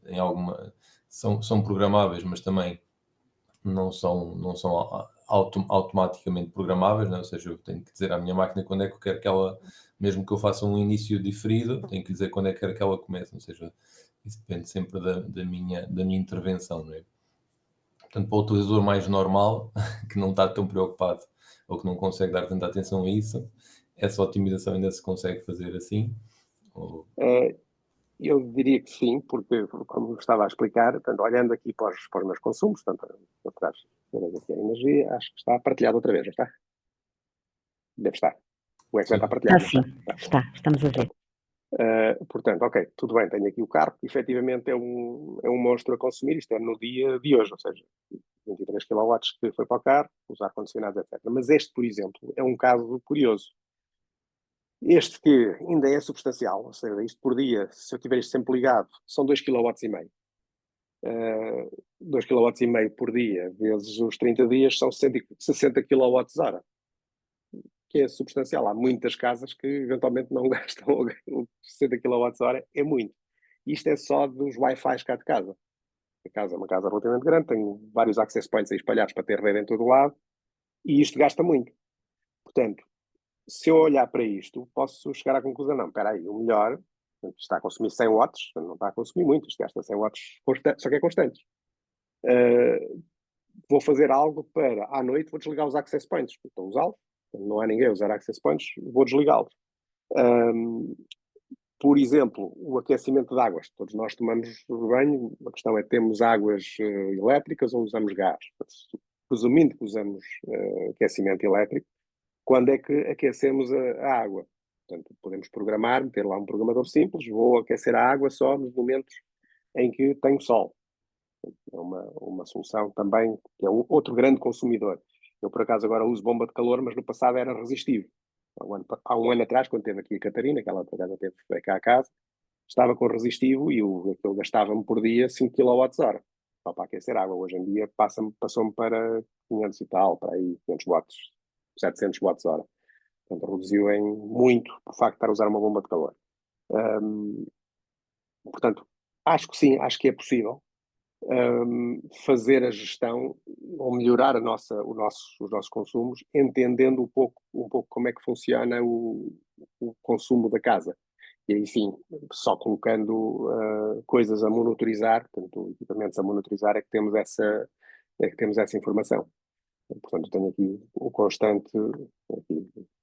em alguma são programáveis, mas também não são automaticamente programáveis, não é? Ou seja, eu tenho que dizer à minha máquina quando é que eu quero que ela, mesmo que eu faça um início diferido, tenho que dizer quando é que quero que ela comece, ou seja, isso depende sempre da minha intervenção, não é? Portanto, para o utilizador mais normal, que não está tão preocupado ou que não consegue dar tanta atenção a isso, essa otimização ainda se consegue fazer assim? Eu diria que sim, porque, como estava a explicar, portanto, olhando aqui para os meus consumos, portanto, atrás aqui a energia, acho que está partilhado outra vez, não está? Deve estar. O ecrã está partilhado. Sim, estamos a ver. Portanto, ok, tudo bem, tenho aqui o carro, efetivamente é um monstro a consumir, isto é no dia de hoje, ou seja, 23 kW que foi para o carro, os ar-condicionados, etc. Mas este, por exemplo, é um caso curioso. Este que ainda é substancial, ou seja, isto por dia, se eu tiver isto sempre ligado, são 2,5 kW. 2,5 kW por dia, vezes os 30 dias, são 60 kWh, que é substancial. Há muitas casas que eventualmente não gastam 60 kWh, é muito. Isto é só dos Wi-Fi cá de casa. A casa é uma casa relativamente grande, tem vários access points aí espalhados para ter rede em todo o lado, E isto gasta muito. Portanto, se eu olhar para isto, posso chegar à conclusão, não, espera aí, o melhor, está a consumir 100 watts, não está a consumir muito, isto gasta 100 watts, só que é constante. Vou fazer algo para, à noite, vou desligar os access points, porque estou a usá-los, não há ninguém a usar access points, vou desligá-los. Por exemplo, o aquecimento de águas. Todos nós tomamos banho, a questão é, temos águas elétricas ou usamos gás? Presumindo que usamos aquecimento elétrico, quando é que aquecemos a água? Portanto, podemos programar, meter lá um programador simples, vou aquecer a água só nos momentos em que tenho sol. É uma solução também, que é outro grande consumidor. Eu, por acaso, agora uso bomba de calor, mas no passado era resistivo. Há um ano atrás, quando teve aqui a Catarina, que ela, por acaso, veio cá a casa, estava com resistivo e aquilo gastava-me por dia 5 kWh só para aquecer água. Hoje em dia passou-me para 500 e tal, para aí 500 watts, 700 watts hora. Portanto, reduziu em muito o facto de estar a usar uma bomba de calor. Portanto, acho que sim, acho que é possível fazer a gestão ou melhorar os nossos consumos, entendendo um pouco como é que funciona o consumo da casa. E aí, enfim, só colocando coisas a monitorizar, portanto, equipamentos a monitorizar, é que temos essa informação. Portanto, tenho aqui o constante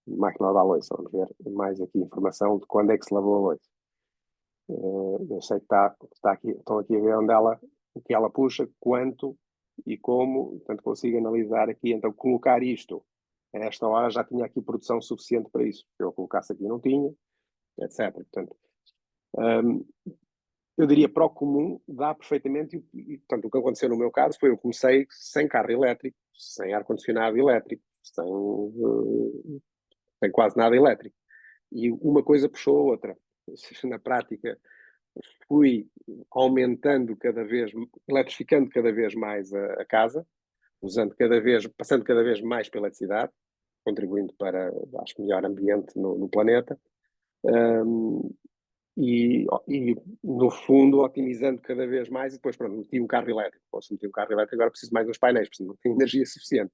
máquina da louça, vamos ver mais aqui informação de quando é que se lavou a louça. Eu sei que está aqui, estão aqui a ver o que ela puxa, quanto e como, portanto consigo analisar aqui, então colocar isto, a esta hora já tinha aqui produção suficiente para isso, se eu colocasse aqui não tinha, etc. Portanto, eu diria para o comum dá perfeitamente, e portanto o que aconteceu no meu caso foi eu comecei sem carro elétrico, sem ar-condicionado elétrico, sem quase nada elétrico, e uma coisa puxou a outra. Na prática fui eletrificando cada vez mais a casa, passando cada vez mais pela eletricidade, contribuindo para, acho, melhor ambiente no planeta, e no fundo otimizando cada vez mais, e depois pronto, meti um carro elétrico, agora preciso mais uns painéis, porque não tenho energia suficiente.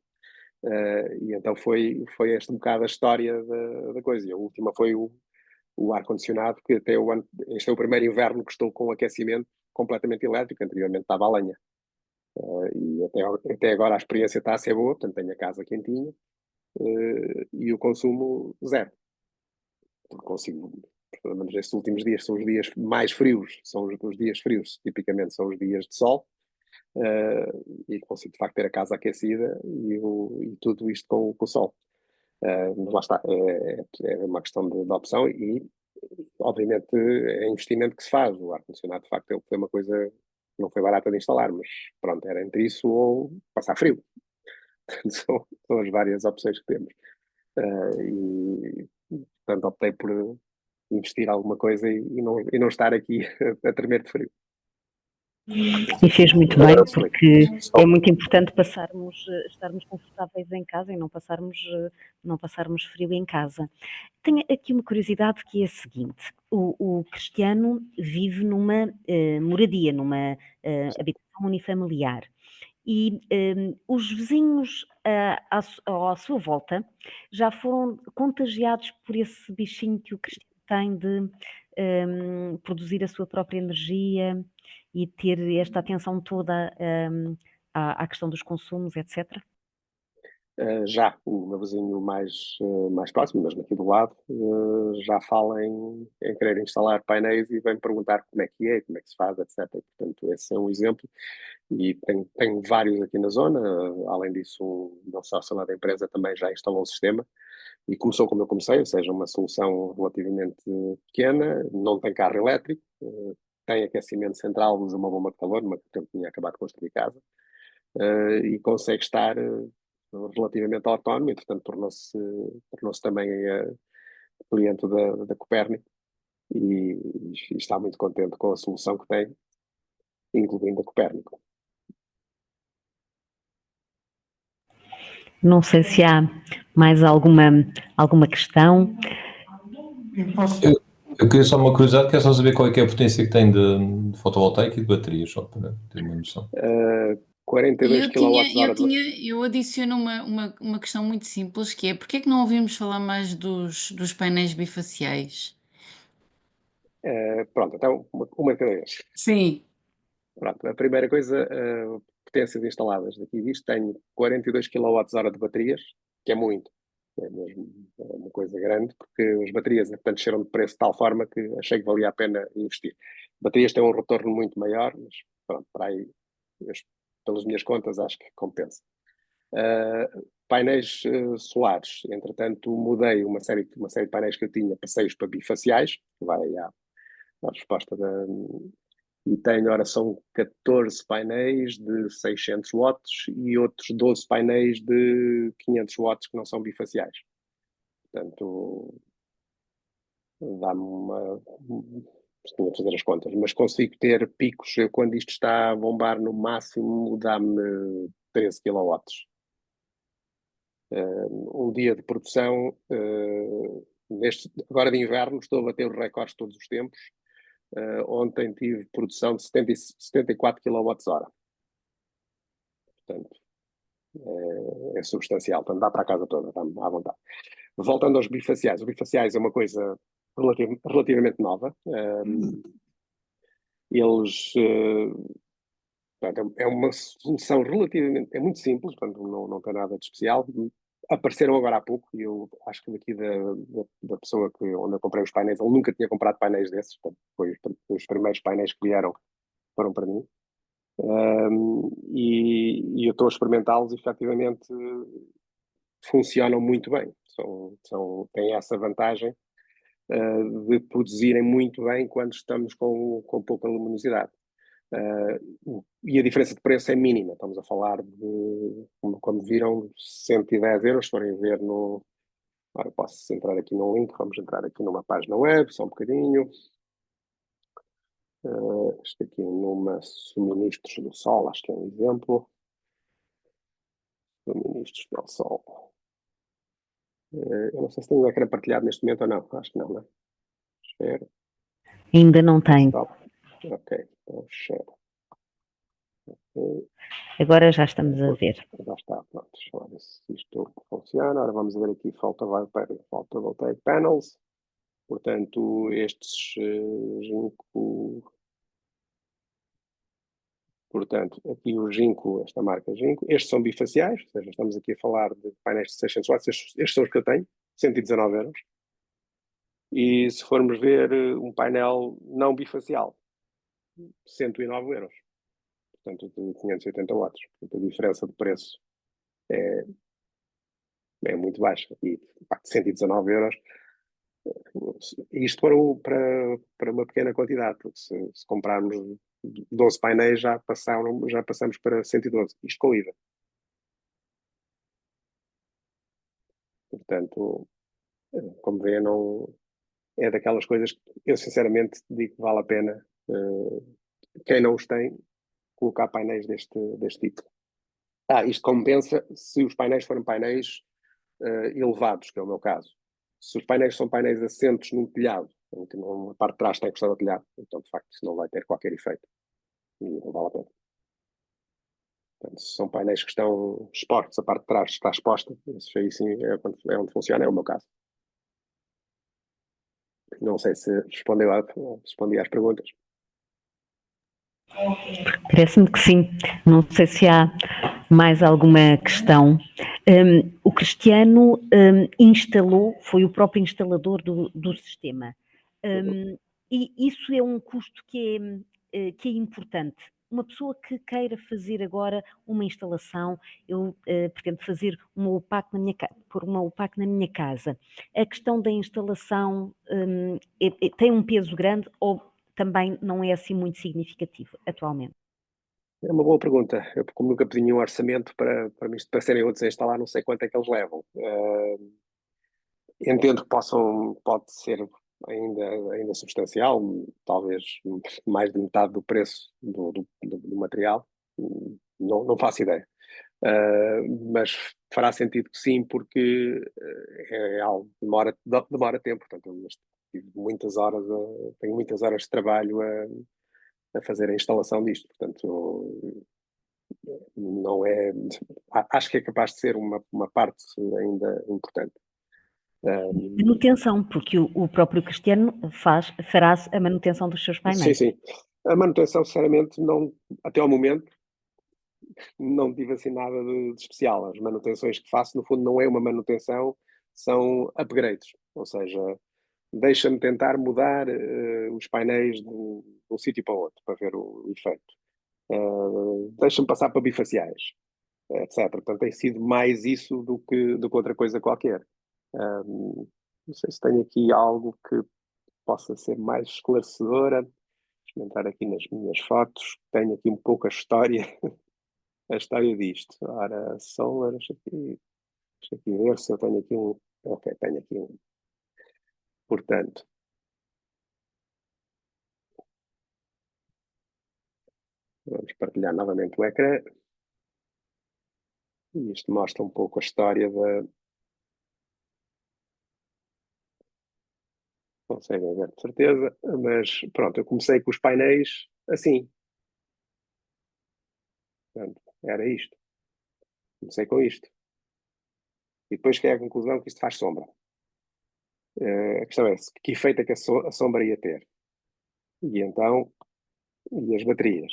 E então foi esta um bocado a história da coisa. E a última foi o ar-condicionado, que este é o primeiro inverno que estou com aquecimento completamente elétrico, anteriormente estava a lenha. E até agora a experiência está a ser boa, portanto tenho a casa quentinha e o consumo zero. Consigo, pelo menos estes últimos dias são os dias mais frios, são os dias frios, tipicamente são os dias de sol, e consigo de facto ter a casa aquecida e tudo isto com o sol. Mas lá está, é uma questão de opção e, obviamente, é investimento que se faz. O ar-condicionado, de facto, foi uma coisa que não foi barata de instalar, mas pronto, era entre isso ou passar frio. São as várias opções que temos. E, portanto, optei por investir alguma coisa e não estar aqui a tremer de frio. E fez muito bem, porque é muito importante estarmos confortáveis em casa e não passarmos frio em casa. Tenho aqui uma curiosidade que é a seguinte: o Cristiano vive numa moradia, numa habitação unifamiliar, e os vizinhos à sua volta já foram contagiados por esse bichinho que o Cristiano tem de produzir a sua própria energia e ter esta atenção toda à questão dos consumos, etc. Já o meu vizinho mais próximo, mesmo aqui do lado, já fala em querer instalar painéis e vem perguntar como é que se faz, etc. Portanto, esse é um exemplo. E tenho vários aqui na zona. Além disso, o meu sócio lá da empresa também já instalou o sistema e começou como eu comecei, ou seja, uma solução relativamente pequena, não tem carro elétrico, tem aquecimento central, usa uma bomba de calor, uma que eu tinha acabado de construir casa, e consegue estar relativamente autónomo, e portanto tornou-se também cliente da Copérnico e está muito contente com a solução que tem, incluindo a Copérnico. Não sei se há mais alguma questão. Eu queria só uma curiosidade, quero só saber qual é que é a potência que tem de fotovoltaica e de baterias, só para ter uma noção. 42 kWh eu adiciono uma questão muito simples, que é: porque é que não ouvimos falar mais dos painéis bifaciais? pronto, então uma de cada vez. Sim. Pronto, a primeira coisa, potências instaladas. Daqui disto tenho 42 kWh de baterias, que é muito. É mesmo uma coisa grande, porque as baterias, portanto, desceram de preço de tal forma que achei que valia a pena investir. Baterias têm um retorno muito maior, mas pronto, para aí, pelas minhas contas, acho que compensa. Painéis solares, entretanto, mudei uma série de painéis que eu tinha, passei-os para bifaciais, que vai à resposta da. E tenho, ora, são 14 painéis de 600 watts e outros 12 painéis de 500 watts que não são bifaciais. Portanto, dá-me uma. Tinha de fazer as contas, mas consigo ter picos. Quando isto está a bombar no máximo, dá-me 13 kW. Um dia de produção, agora de inverno, estou a bater os recordes todos os tempos. Ontem tive produção de 74 kWh. Portanto, é substancial. Portanto, dá para a casa toda, dá-me à vontade. Voltando aos bifaciais. Os bifaciais é uma coisa relativamente nova. Eles... é uma solução relativamente... É muito simples, portanto, não tem nada de especial. Apareceram agora há pouco, e eu acho que daqui da pessoa onde eu comprei os painéis, ele nunca tinha comprado painéis desses, portanto, foi os primeiros painéis que vieram, foram para mim. E eu estou a experimentá-los e efetivamente funcionam muito bem. Têm essa vantagem de produzirem muito bem quando estamos com pouca luminosidade. E a diferença de preço é mínima. Estamos a falar de, como viram, 110 euros. Se forem ver no... Agora posso entrar aqui no link, vamos entrar aqui numa página web, só um bocadinho. Isto aqui numa Suministros do Sol, acho que é um exemplo. Suministros do Sol. Eu não sei se tem o ecrã partilhado neste momento ou não. Acho que não, não é? Share. Ainda não tem. Stop. Ok, então share. Agora já estamos a ver. Já está, pronto. Deixa eu ver se isto funciona. Agora vamos ver aqui Photovoltaic Panels. Portanto, estes Jinko. Portanto, aqui o Jinko, esta marca Jinko. Estes são bifaciais, ou seja, estamos aqui a falar de painéis de 600 watts. Estes são os que eu tenho, 119 euros. E se formos ver um painel não bifacial, 109 euros. Portanto, de 580 watts. Portanto, a diferença de preço é muito baixa. E, pá, 119 euros, isto para uma pequena quantidade, porque se comprarmos 12 painéis já passamos para 112, isto com IVA. Portanto, como vê, não é daquelas coisas que eu sinceramente digo que vale a pena, quem não os tem, colocar painéis deste tipo. Isto compensa se os painéis forem painéis elevados, que é o meu caso. Se os painéis são painéis assentos num telhado, em que a parte de trás está encostada ao telhado, então de facto isso não vai ter qualquer efeito. E não vale a pena. Portanto, se são painéis que estão expostos, a parte de trás está exposta, isso aí sim é onde funciona, é o meu caso. Não sei se respondi às perguntas. Parece-me que sim. Não sei se há mais alguma questão. O Cristiano instalou, foi o próprio instalador do sistema. E isso é um custo que é importante. Uma pessoa que queira fazer agora uma instalação, eu pretendo fazer uma UPAC pôr uma UPAC na minha casa. A questão da instalação tem um peso grande ou também não é assim muito significativo atualmente? É uma boa pergunta. Eu, como nunca pedi nenhum orçamento para serem outros a instalar, não sei quanto é que eles levam. Entendo que pode ser ainda substancial, talvez mais de metade do preço do material. Não faço ideia. Mas fará sentido que sim, porque é algo que demora tempo. Portanto, eu tenho muitas horas de trabalho a fazer a instalação disto. Portanto, não é, acho que é capaz de ser uma parte ainda importante. Manutenção, porque o próprio Cristiano fará a manutenção dos seus Sim, painéis. sim. A manutenção, sinceramente, não, até ao momento, não tive assim nada de especial. As manutenções que faço, no fundo, não é uma manutenção, são upgrades. Ou seja, deixa-me tentar mudar os painéis de um sítio para o outro, para ver o efeito. Deixa-me passar para bifaciais, etc. Portanto, tem sido mais isso do que outra coisa qualquer. Não sei se tenho aqui algo que possa ser mais esclarecedora. Deixa-me entrar aqui nas minhas fotos. Tenho aqui um pouco a história disto. Ora, Solar, deixa aqui ver se eu tenho aqui um. Ok, tenho aqui um. Portanto, vamos partilhar novamente o ecrã. E isto mostra um pouco a história da. Conseguem ver de certeza, mas pronto, eu comecei com os painéis assim. Portanto, era isto. Comecei com isto. E depois cheguei à conclusão que isto faz sombra. A questão é que efeito é que a sombra ia ter? E então, e as baterias?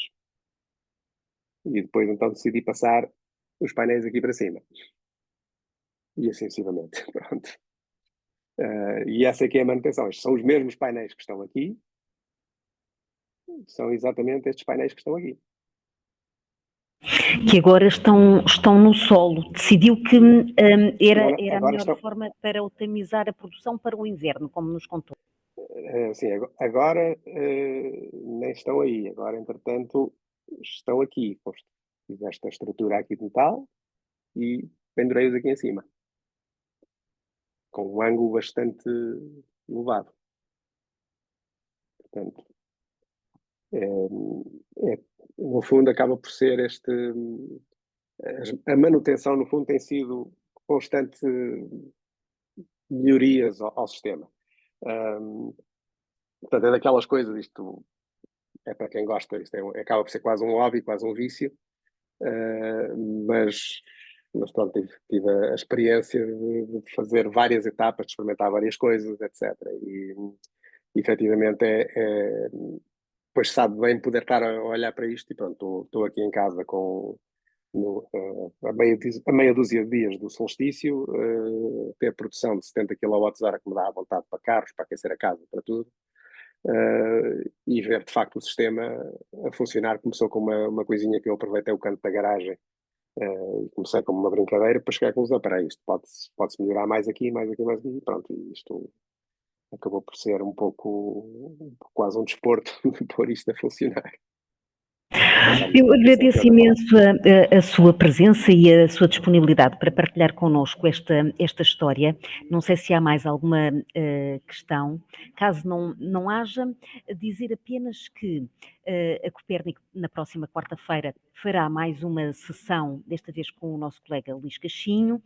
E depois então decidi passar os painéis aqui para cima. E assim sucessivamente. Pronto. E essa aqui é a manutenção. Estes são os mesmos painéis que estão aqui. São exatamente estes painéis que estão aqui. Que agora estão no solo. Decidiu que era a Agora melhor forma para otimizar a produção para o inverno, como nos contou. Sim, agora nem estão aí. Agora, entretanto, estão aqui. Fiz esta estrutura aqui de metal e pendurei-os aqui em cima. Com um ângulo bastante elevado. Portanto, no fundo, acaba por ser a manutenção, no fundo, tem sido constante melhorias ao sistema. Portanto, é daquelas coisas, isto é para quem gosta, isto acaba por ser quase um hobby, quase um vício, mas pronto, tive a experiência de fazer várias etapas, de experimentar várias coisas, etc. E efetivamente depois sabe bem poder estar a olhar para isto e pronto, estou aqui em casa a meia dúzia de dias do solstício, ter produção de 70 kWh que me dá à vontade para carros, para aquecer a casa, para tudo. E ver de facto o sistema a funcionar. Começou com uma coisinha que eu aproveitei o canto da garagem e comecei como uma brincadeira para chegar à conclusão, para isto pode-se melhorar mais aqui, mais aqui, mais aqui, e pronto, e isto acabou por ser um pouco quase um desporto de pôr isto a funcionar. Eu agradeço imenso a sua presença e a sua disponibilidade para partilhar connosco esta história. Não sei se há mais alguma questão. Caso não haja, dizer apenas que a Copérnico, na próxima quarta-feira, fará mais uma sessão, desta vez com o nosso colega Luís Cachinho,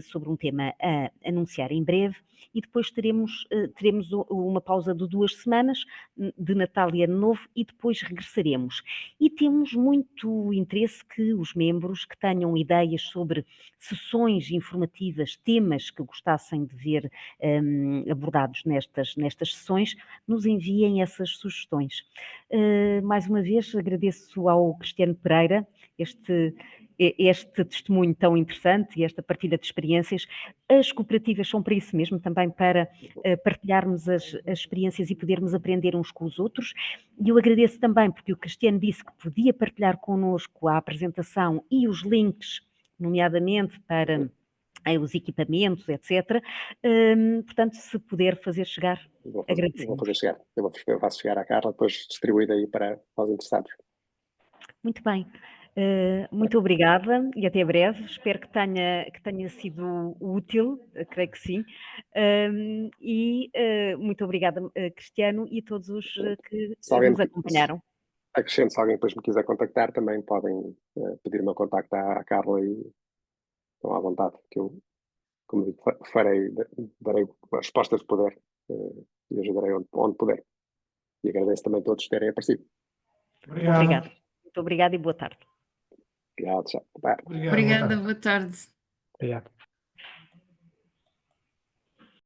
sobre um tema a anunciar em breve, e depois teremos uma pausa de 2 semanas, de Natal e Ano Novo, e depois regressaremos. E temos muito interesse que os membros que tenham ideias sobre sessões informativas, temas que gostassem de ver abordados nestas sessões, nos enviem essas sugestões. Mais uma vez agradeço ao Cristiano Pereira este testemunho tão interessante e esta partilha de experiências. As cooperativas são para isso mesmo, também para partilharmos as experiências e podermos aprender uns com os outros. E eu agradeço também porque o Cristiano disse que podia partilhar connosco a apresentação e os links, nomeadamente para os equipamentos, etc. Portanto, se puder fazer chegar, agradecemos. Vou fazer chegar. Eu faço chegar à Carla, depois distribuído aí para os interessados. Muito bem. Muito obrigada e até breve. Espero que tenha sido útil, creio que sim. Muito obrigada, Cristiano, e a todos os que nos acompanharam. Acrescento, se alguém depois me quiser contactar, também podem pedir o meu contacto à Carla e estão à vontade, que eu, como digo, darei a resposta de poder e ajudarei onde puder. E agradeço também a todos terem aparecido. Obrigado. Muito obrigada e boa tarde. Obrigado, tchau. Boa tarde. Obrigado, boa Obrigada, tarde. boa tarde. Obrigado.